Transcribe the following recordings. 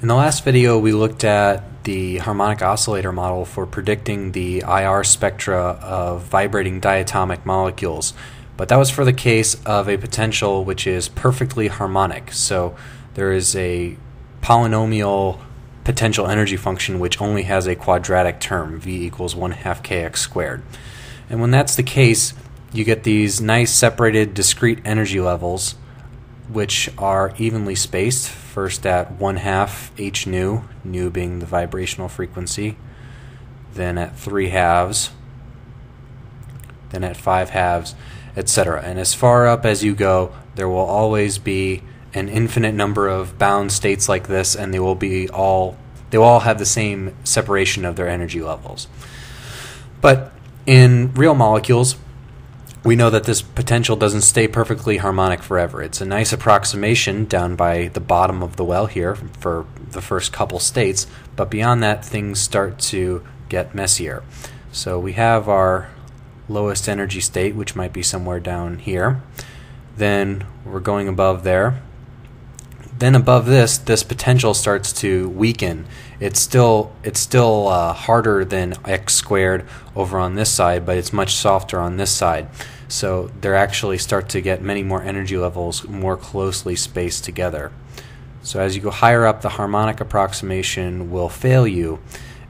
In the last video, we looked at the harmonic oscillator model for predicting the IR spectra of vibrating diatomic molecules, but that was for the case of a potential which is perfectly harmonic. So there is a polynomial potential energy function which only has a quadratic term, V equals 1/2 kx squared. And when that's the case, you get these nice separated discrete energy levels which are evenly spaced, first at 1/2 h nu, nu being the vibrational frequency, then at 3/2, then at 5/2, etc. And as far up as you go, there will always be an infinite number of bound states like this, and they will all have the same separation of their energy levels. But in real molecules, we know that this potential doesn't stay perfectly harmonic forever. It's a nice approximation down by the bottom of the well here for the first couple states, but beyond that things start to get messier. So we have our lowest energy state, which might be somewhere down here. Then we're going above there. Then above this potential starts to weaken. It's still harder than x squared over on this side, but it's much softer on this side. So they actually start to get many more energy levels more closely spaced together. So as you go higher up, the harmonic approximation will fail you,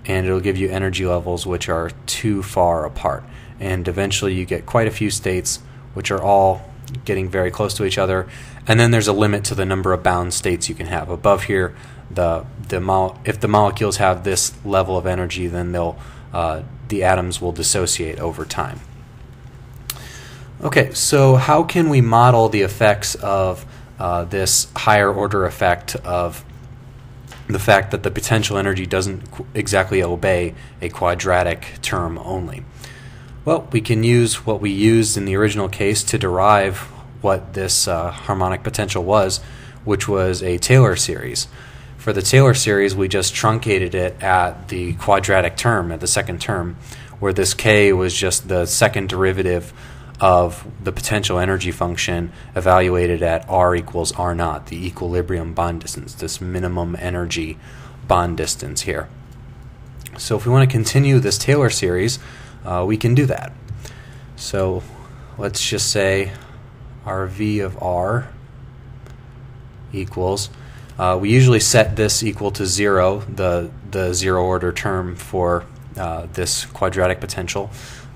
and it'll give you energy levels which are too far apart. And eventually you get quite a few states which are all getting very close to each other, and then there's a limit to the number of bound states you can have. Above here, if the molecules have this level of energy, then the atoms will dissociate over time. Okay, so how can we model the effects of this higher order effect of the fact that the potential energy doesn't exactly obey a quadratic term only? Well, we can use what we used in the original case to derive what this harmonic potential was, which was a Taylor series. For the Taylor series, we just truncated it at the quadratic term, at the second term, where this k was just the second derivative of the potential energy function evaluated at r equals r naught, the equilibrium bond distance, this minimum energy bond distance here. So if we want to continue this Taylor series, we can do that. So let's just say our V of r equals, we usually set this equal to 0, the zero order term for this quadratic potential.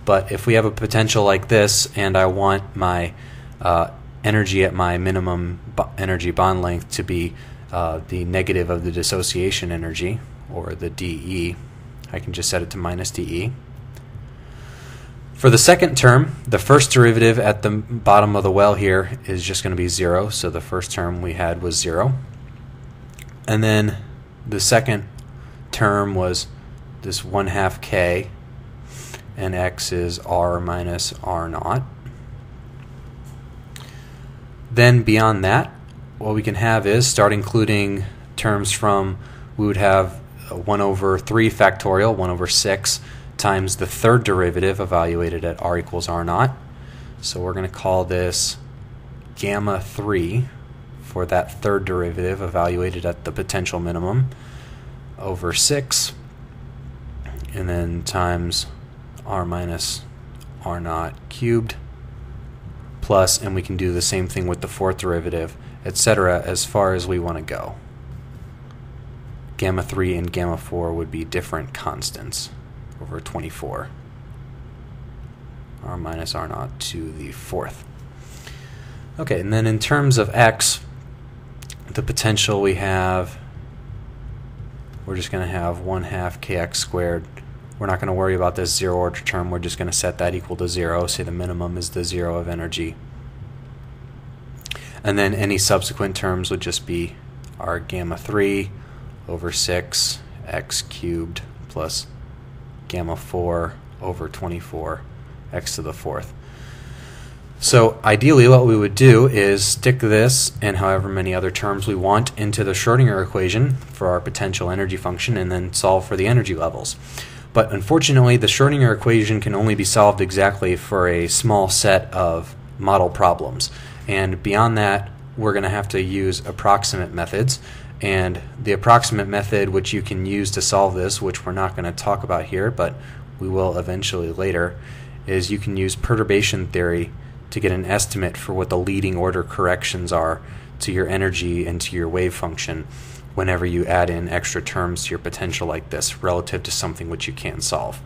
But if we have a potential like this and I want my energy at my minimum energy bond length to be the negative of the dissociation energy, or the dE, I can just set it to minus dE. For the second term, the first derivative at the bottom of the well here is just going to be 0, so the first term we had was 0. And then the second term was this 1/2 k, and x is r minus r naught. Then beyond that, what we can have is, start including terms from, we would have 1/3 factorial, 1/6, times the third derivative evaluated at r equals r naught. So we're going to call this gamma 3 for that third derivative evaluated at the potential minimum, over 6, and then times r minus r naught cubed, plus, and we can do the same thing with the fourth derivative, etc., as far as we want to go. Gamma 3 and gamma 4 would be different constants over 24, r minus r naught to the fourth. Okay, and then in terms of x, the potential we have, we're just going to have 1/2 kx squared. We're not going to worry about this zero order term. We're just going to set that equal to 0, say the minimum is the 0 of energy. And then any subsequent terms would just be our gamma 3 over 6 x cubed plus gamma 4 over 24 x to the fourth. So ideally what we would do is stick this and however many other terms we want into the Schrödinger equation for our potential energy function, and then solve for the energy levels. But unfortunately, the Schrödinger equation can only be solved exactly for a small set of model problems. And beyond that, we're going to have to use approximate methods. And the approximate method which you can use to solve this, which we're not going to talk about here, but we will eventually later, is you can use perturbation theory to get an estimate for what the leading order corrections are to your energy and to your wave function whenever you add in extra terms to your potential like this relative to something which you can't solve.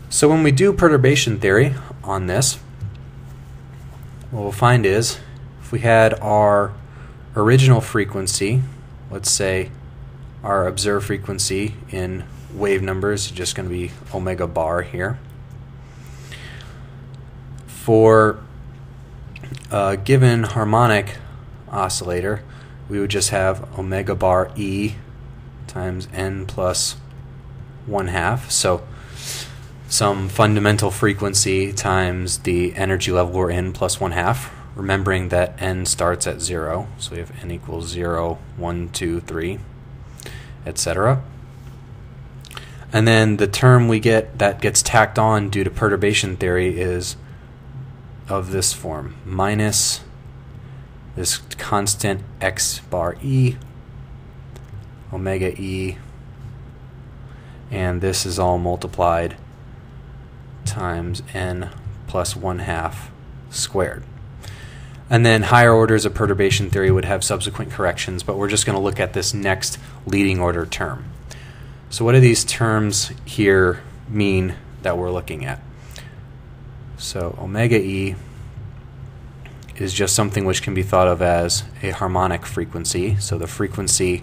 So when we do perturbation theory on this, what we'll find is if we had our original frequency, let's say our observed frequency in wave numbers is just going to be omega bar here. For a given harmonic oscillator, we would just have omega bar E times n plus 1/2. So some fundamental frequency times the energy level we're in plus 1/2, remembering that n starts at 0. So we have n equals 0, 1, 2, 3, etc. And then the term we get that gets tacked on due to perturbation theory is of this form, minus this constant x bar E, omega E, and this is all multiplied times n plus 1/2 squared. And then higher orders of perturbation theory would have subsequent corrections, but we're just going to look at this next leading order term. So what do these terms here mean that we're looking at? So omega E is just something which can be thought of as a harmonic frequency. So the frequency,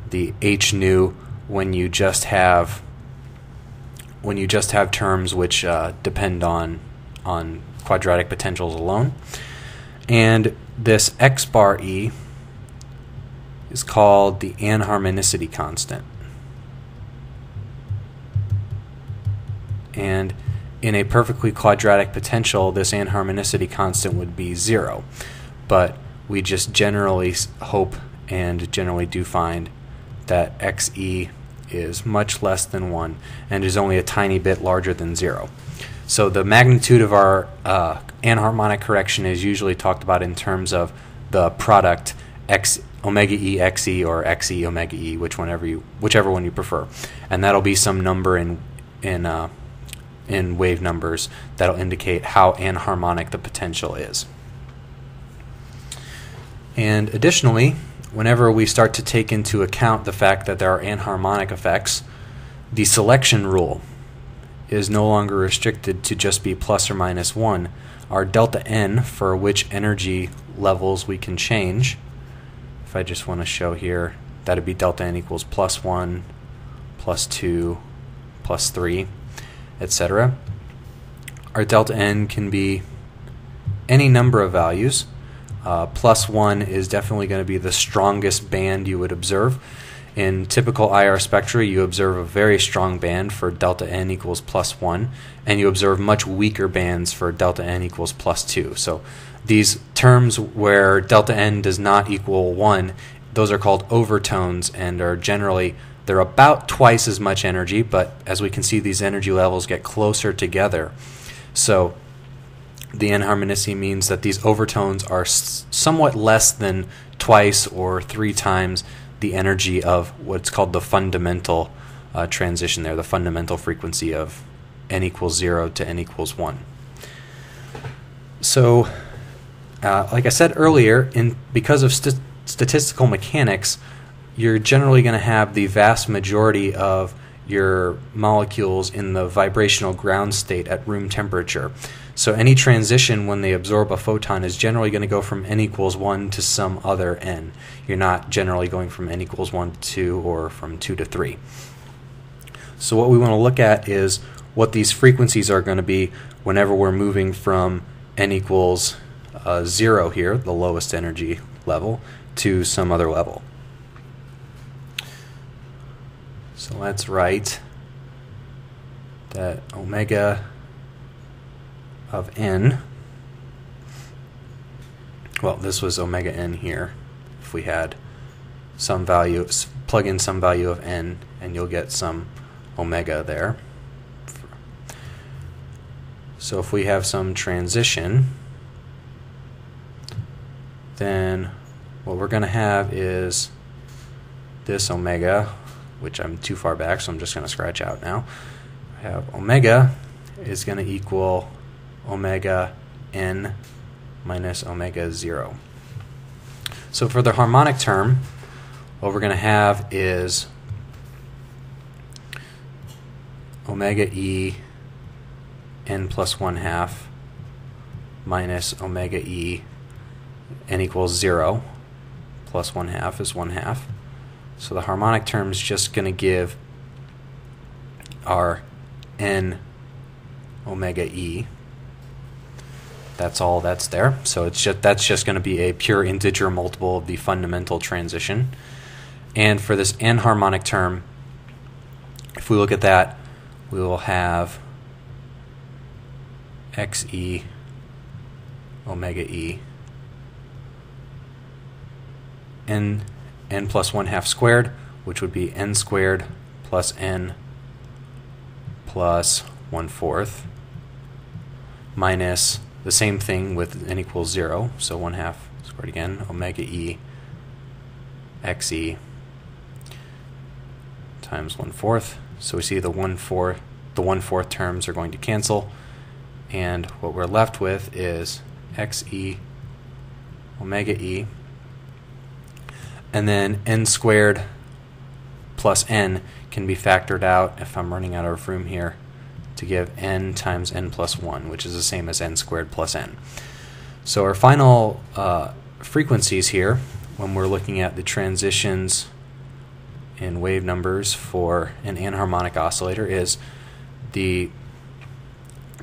the h nu, when you just have terms which depend on quadratic potentials alone. And this x bar E is called the Anharmonicity Constant. And in a perfectly quadratic potential, this Anharmonicity constant would be 0. But we just generally hope and generally do find that xe is much less than 1 and is only a tiny bit larger than 0. So the magnitude of our anharmonic correction is usually talked about in terms of the product x omega e xe or xe omega e, whichever one you prefer, and that'll be some number in wave numbers that'll indicate how anharmonic the potential is. And additionally, whenever we start to take into account the fact that there are anharmonic effects, the selection rule is no longer restricted to just be plus or minus 1. Our delta n, for which energy levels we can change, if I just want to show here, that would be delta n equals plus 1, plus 2, plus 3, etc. Our delta n can be any number of values. Plus 1 is definitely going to be the strongest band you would observe. In typical IR spectra, you observe a very strong band for delta n equals plus 1, and you observe much weaker bands for delta n equals plus 2. So these terms where delta n does not equal 1, those are called overtones and are generally, they're about twice as much energy, but as we can see, these energy levels get closer together. So the anharmonicity means that these overtones are somewhat less than twice or 3 times the energy of what's called the fundamental transition there, the fundamental frequency of n equals 0 to n equals 1. So, like I said earlier, because of statistical mechanics, you're generally going to have the vast majority of your molecules in the vibrational ground state at room temperature. So any transition when they absorb a photon is generally going to go from n equals 1 to some other n. You're not generally going from n equals 1 to 2 or from 2 to 3. So what we want to look at is what these frequencies are going to be whenever we're moving from n equals 0 here, the lowest energy level, to some other level. So let's write that omega of n, well, this was omega n here. If we had some value, plug in some value of n, and you'll get some omega there. So if we have some transition, then what we're going to have is this omega, which I'm too far back, so I'm just going to scratch out now. I have omega is going to equal omega n minus omega 0. So for the harmonic term, what we're going to have is omega e n plus 1/2 minus omega e n equals 0 plus 1/2 is 1/2. So the harmonic term is just going to give our n omega e. That's all that's there. So that's just going to be a pure integer multiple of the fundamental transition. And for this anharmonic term, if we look at that, we will have xe omega e n plus 1/2 squared, which would be n squared plus n plus 1/4 minus the same thing with n equals 0, so 1/2 squared again, omega e xe times 1/4. So we see the 1/4 terms are going to cancel, and what we're left with is xe omega e, and then n squared plus n can be factored out, if I'm running out of room here, to give n times n plus 1, which is the same as n squared plus n. So our final frequencies here, when we're looking at the transitions in wave numbers for an anharmonic oscillator, is the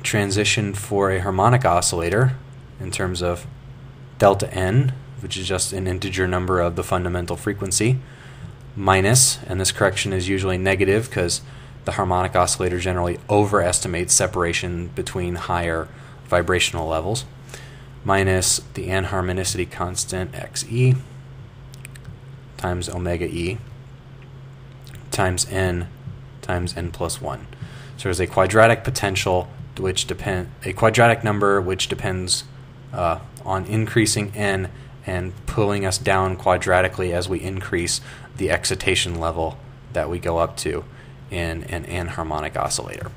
transition for a harmonic oscillator in terms of delta n, which is just an integer number of the fundamental frequency, minus, and this correction is usually negative because the harmonic oscillator generally overestimates separation between higher vibrational levels, minus the anharmonicity constant xe times omega e times n plus 1. So there's a quadratic potential a quadratic number which depends on increasing n and pulling us down quadratically as we increase the excitation level that we go up to in an anharmonic oscillator.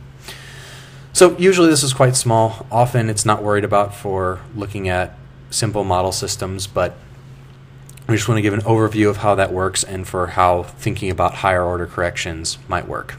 So usually this is quite small. Often it's not worried about for looking at simple model systems, but we just want to give an overview of how that works and for how thinking about higher order corrections might work.